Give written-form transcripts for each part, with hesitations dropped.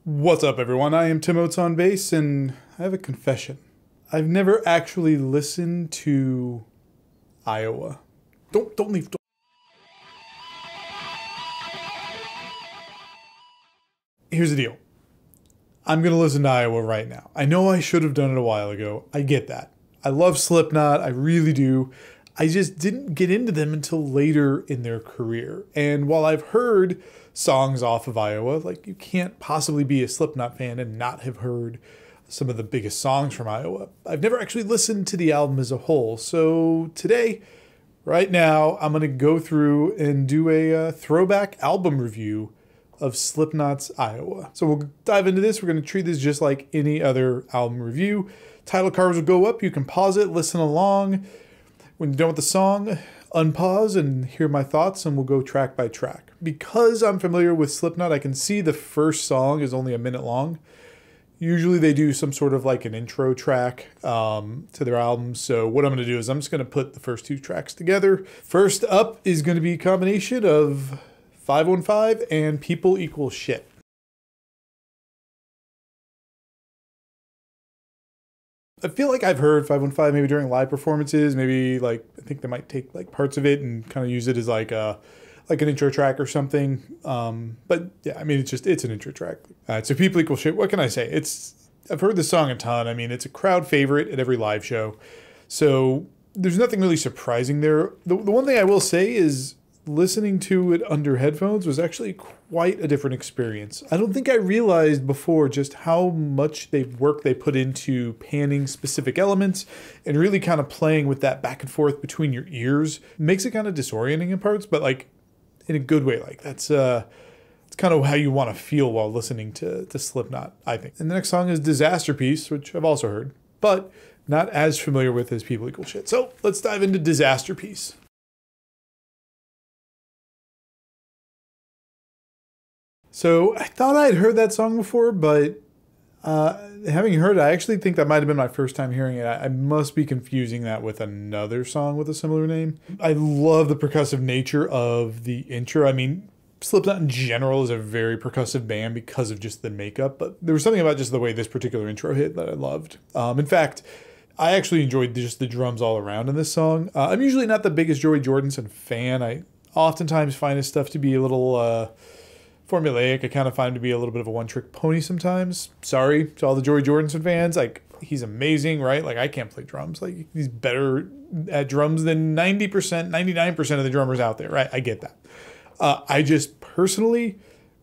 What's up, everyone? I am Tim Oates on bass, and I have a confession. I've never actually listened to Iowa. Don't leave. Here's the deal. I'm gonna listen to Iowa right now. I know I should have done it a while ago. I get that. I love Slipknot. I really do. I just didn't get into them until later in their career. And while I've heard songs off of Iowa, like, you can't possibly be a Slipknot fan and not have heard some of the biggest songs from Iowa, I've never actually listened to the album as a whole. So today, right now, I'm going to go through and do a throwback album review of Slipknot's Iowa. So we'll dive into this. We're going to treat this just like any other album review. Title cards will go up. You can pause it, listen along. When you're done with the song, unpause and hear my thoughts, and we'll go track by track. Because I'm familiar with Slipknot, I can see the first song is only a minute long. Usually they do some sort of like an intro track to their album. So what I'm going to do is I'm just going to put the first two tracks together. First up is going to be a combination of 515 and People Equal Shit. I feel like I've heard 515 maybe during live performances, maybe like, I think they might take like parts of it and kind of use it as like an intro track or something. But yeah, I mean, it's an intro track. So People Equal Shit, what can I say? I've heard this song a ton. I mean, it's a crowd favorite at every live show. So there's nothing really surprising there. The one thing I will say is listening to it under headphones was actually quite a different experience. I don't think I realized before just how much work they put into panning specific elements and really kind of playing with that back and forth between your ears. Makes it kind of disorienting in parts, but like in a good way. Like it's kind of how you want to feel while listening to Slipknot, I think. And the next song is Disaster Piece, which I've also heard, but not as familiar with as People Equal Shit. So let's dive into Disaster Piece. So I thought I had heard that song before, but having heard it, I actually think that might have been my first time hearing it. I must be confusing that with another song with a similar name. I love the percussive nature of the intro. I mean, Slipknot in general is a very percussive band because of just the makeup, but there was something about just the way this particular intro hit that I loved. In fact, I actually enjoyed just the drums all around in this song. I'm usually not the biggest Joey Jordison fan. I oftentimes find his stuff to be a little formulaic. I kind of find him to be a little bit of a one-trick pony sometimes. Sorry to all the Joey Jordison fans. Like, he's amazing, right? Like, I can't play drums. Like, he's better at drums than 90%, 99% of the drummers out there, right? I get that. I just personally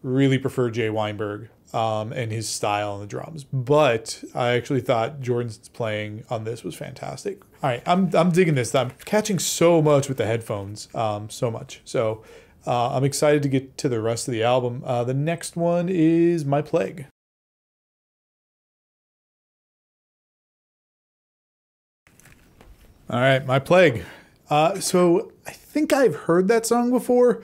really prefer Jay Weinberg and his style on the drums. But I actually thought Jordan's playing on this was fantastic. All right, I'm digging this. I'm catching so much with the headphones, so much. So I'm excited to get to the rest of the album. The next one is My Plague. All right, My Plague. So I think I've heard that song before.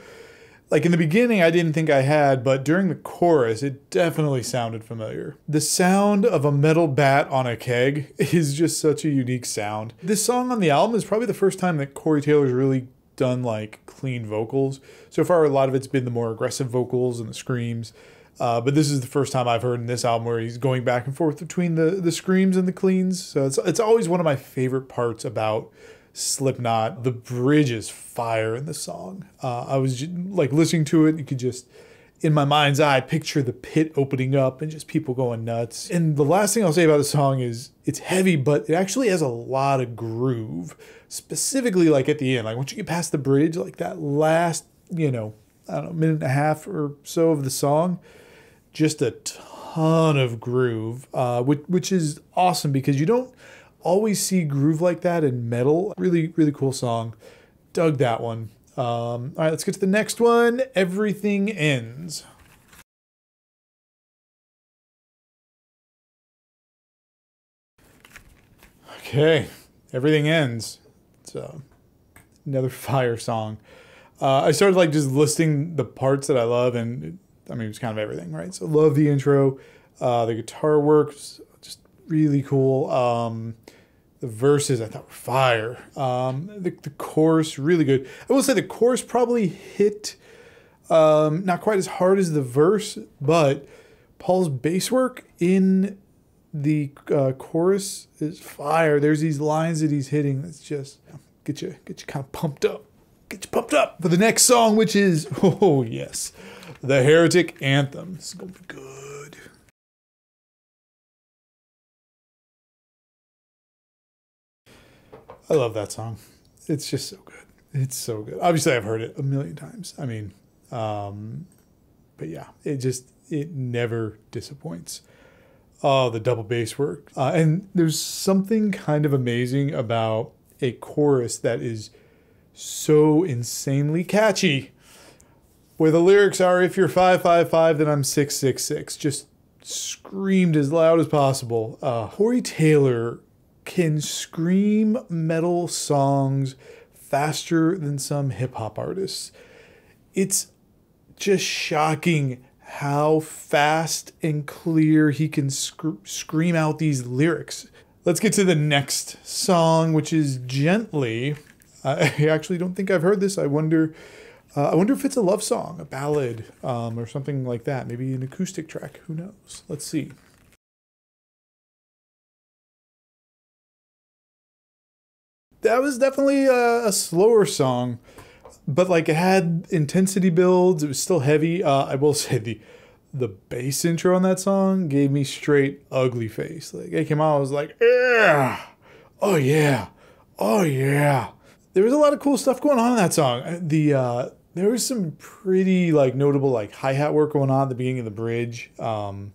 Like in the beginning, I didn't think I had, but during the chorus, it definitely sounded familiar. The sound of a metal bat on a keg is just such a unique sound. This song on the album is probably the first time that Corey Taylor's really done like clean vocals. So far, a lot of it's been the more aggressive vocals and the screams. But this is the first time I've heard in this album where he's going back and forth between the screams and the cleans. So it's always one of my favorite parts about Slipknot. The bridge is fire in the song. I was just, like, listening to it, you could just, in my mind's eye, picture the pit opening up and just people going nuts. And the last thing I'll say about the song is it's heavy, but it actually has a lot of groove. Specifically, like at the end, like once you get past the bridge, like that last, I don't know, minute and a half or so of the song, just a ton of groove, which is awesome because you don't always see groove like that in metal. Really, really cool song. Dug that one. All right, let's get to the next one. Everything Ends. Okay, Everything Ends. It's another fire song. I started like just listing the parts that I love, and I mean, it's kind of everything, right? So love the intro. The guitar works just really cool. The verses I thought were fire. The chorus, really good. I will say the chorus probably hit not quite as hard as the verse, but Paul's bass work in the chorus is fire. There's these lines that he's hitting that's just get you kind of pumped up. Get you pumped up for the next song, which is, oh yes, the Heretic Anthem. This is gonna be good. I love that song. It's just so good. It's so good. Obviously, I've heard it a million times. I mean, but yeah, it never disappoints. Oh, the double bass work. And there's something kind of amazing about a chorus that is so insanely catchy, where the lyrics are, if you're 5'5", then I'm 6'6". Just screamed as loud as possible. Corey Taylor can scream metal songs faster than some hip hop artists. It's just shocking how fast and clear he can scream out these lyrics. Let's get to the next song, which is Gently. I actually don't think I've heard this. I wonder if it's a love song, a ballad, or something like that. Maybe an acoustic track. Who knows? Let's see. That was definitely a slower song, but like it had intensity builds. It was still heavy. I will say the bass intro on that song gave me straight ugly face. Like it came out, I was like, yeah, oh yeah, oh yeah. There was a lot of cool stuff going on in that song. There was some pretty like notable like hi-hat work going on at the beginning of the bridge. I mean,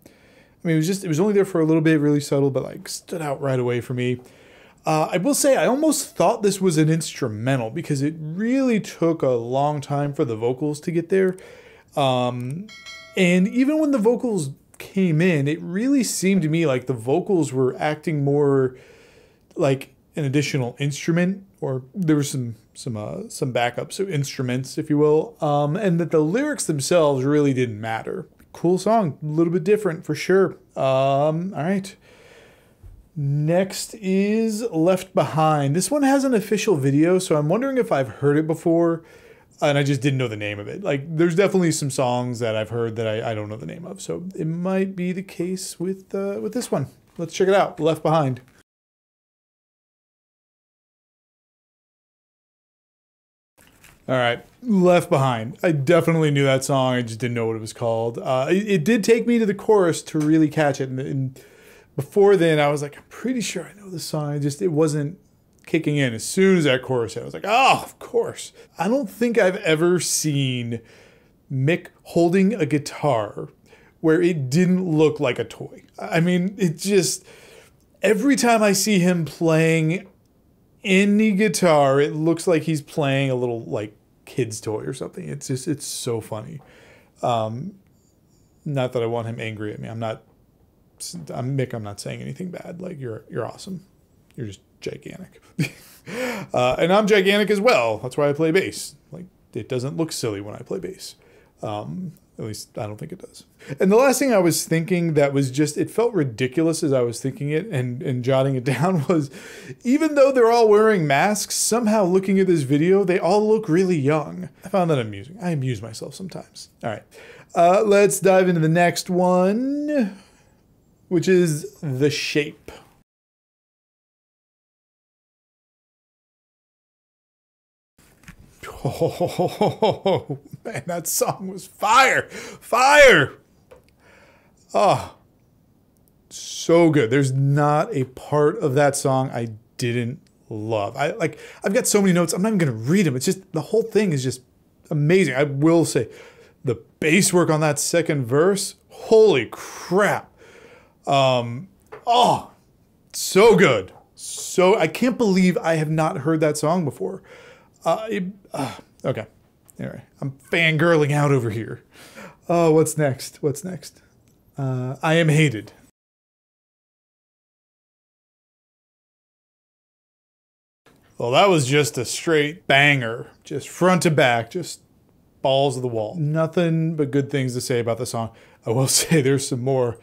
it was only there for a little bit, really subtle, but like stood out right away for me. I will say I almost thought this was an instrumental because it really took a long time for the vocals to get there. And even when the vocals came in, it really seemed to me like the vocals were acting more like an additional instrument, or there was some backup, so instruments, if you will, and that the lyrics themselves really didn't matter. Cool song, a little bit different for sure. All right. Next is Left Behind. This one has an official video, so I'm wondering if I've heard it before and I just didn't know the name of it. Like, there's definitely some songs that I've heard that I don't know the name of, so it might be the case with this one. Let's check it out. Left Behind. All right, Left Behind. I definitely knew that song. I just didn't know what it was called. It did take me to the chorus to really catch it, and before then, I was like, I'm pretty sure I know this song. It wasn't kicking in. As soon as that chorus hit, I was like, oh, of course. I don't think I've ever seen Mick holding a guitar where it didn't look like a toy. I mean, it just, every time I see him playing any guitar, it looks like he's playing a little like kid's toy or something. It's so funny. Not that I want him angry at me. I'm Mick, I'm not saying anything bad. Like, you're awesome. You're just gigantic. And I'm gigantic as well. That's why I play bass. Like, it doesn't look silly when I play bass. At least I don't think it does. And the last thing I was thinking that was just, it felt ridiculous as I was thinking it and jotting it down was, even though they're all wearing masks, somehow looking at this video, they all look really young. I found that amusing. I amuse myself sometimes. All right. Let's dive into the next one, which is The Shape. Oh, man, that song was fire. Fire. Oh, so good. There's not a part of that song I didn't love. I've got so many notes. I'm not even going to read them. It's just, the whole thing is just amazing. I will say the bass work on that second verse, holy crap. Oh, so good. So I can't believe I have not heard that song before. Okay. Anyway, I'm fangirling out over here. Oh, what's next? What's next? I Am Hated. Well, that was just a straight banger. Just front to back, just balls of the wall. Nothing but good things to say about the song. I will say there's some more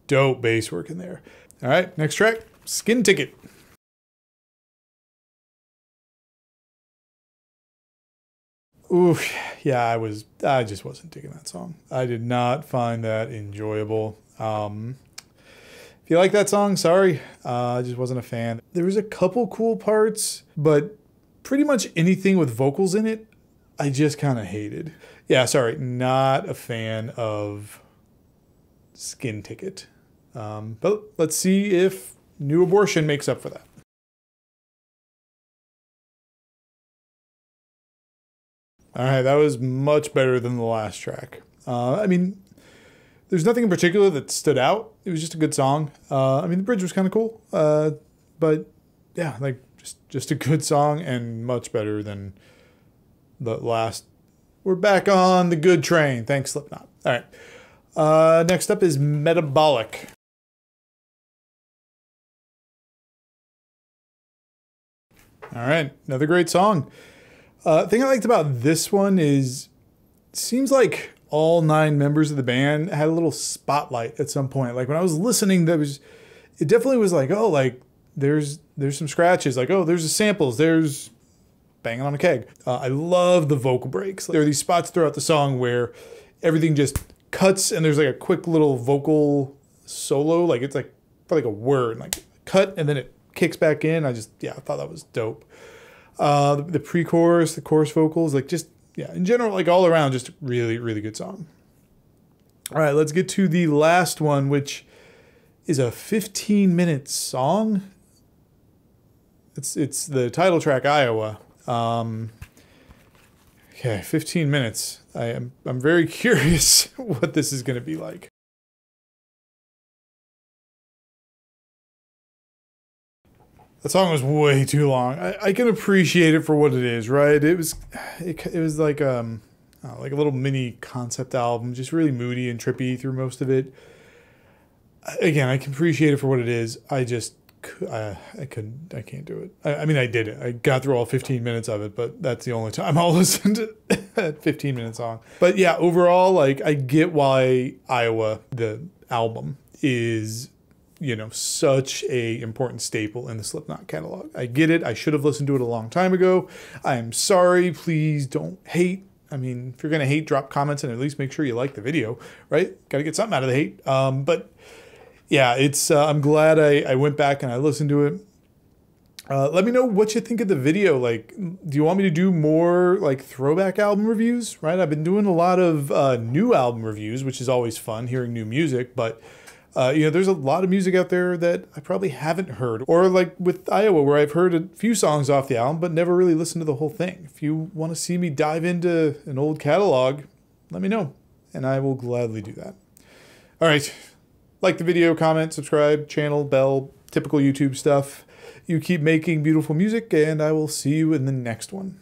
dope bass work in there. All right, next track, Skin Ticket. Oof, yeah, I just wasn't digging that song. I did not find that enjoyable. If you like that song, sorry, I just wasn't a fan. There was a couple cool parts, but pretty much anything with vocals in it, I just kind of hated. Yeah, sorry, not a fan of Skin Ticket. But let's see if New Abortion makes up for that. All right, that was much better than the last track. I mean, there's nothing in particular that stood out. It was just a good song. I mean, the bridge was kind of cool. But yeah, like just a good song and much better than the last. We're back on the good train. Thanks, Slipknot. All right. Next up is Metabolic. All right, another great song. Thing I liked about this one is it seems like all 9 members of the band had a little spotlight at some point. Like when I was listening, it definitely was like, oh, like there's some scratches. Like, oh, there's the samples. There's banging on a keg. I love the vocal breaks. There are these spots throughout the song where everything just cuts and there's like a quick little vocal solo. Like it's like for like a word, like cut and then it kicks back in. I thought that was dope. The pre-chorus, the chorus vocals, like just, yeah, in general, like all around, just really, really good song. All right, let's get to the last one, which is a 15-minute song. It's the title track, Iowa. Okay, 15 minutes. I'm very curious what this is going to be like. The song was way too long. I can appreciate it for what it is, right? It was like like a little mini concept album, just really moody and trippy through most of it. Again, I can appreciate it for what it is. I can't do it. I mean, I did it. I got through all 15 minutes of it, but that's the only time I'll listen to that 15-minute song. But yeah, overall, like I get why Iowa, the album, is, you know, such a important staple in the Slipknot catalog. I get it. I should have listened to it a long time ago. I'm sorry. Please don't hate. I mean, if you're going to hate, drop comments and at least make sure you like the video, right? Got to get something out of the hate. But yeah, I'm glad I went back and I listened to it. Let me know what you think of the video. Like, do you want me to do more like throwback album reviews, right? I've been doing a lot of new album reviews, which is always fun, hearing new music, but you know, there's a lot of music out there that I probably haven't heard. Or like with Iowa, where I've heard a few songs off the album, but never really listened to the whole thing. If you want to see me dive into an old catalog, let me know, and I will gladly do that. All right. Like the video, comment, subscribe, channel, bell, typical YouTube stuff. You keep making beautiful music, and I will see you in the next one.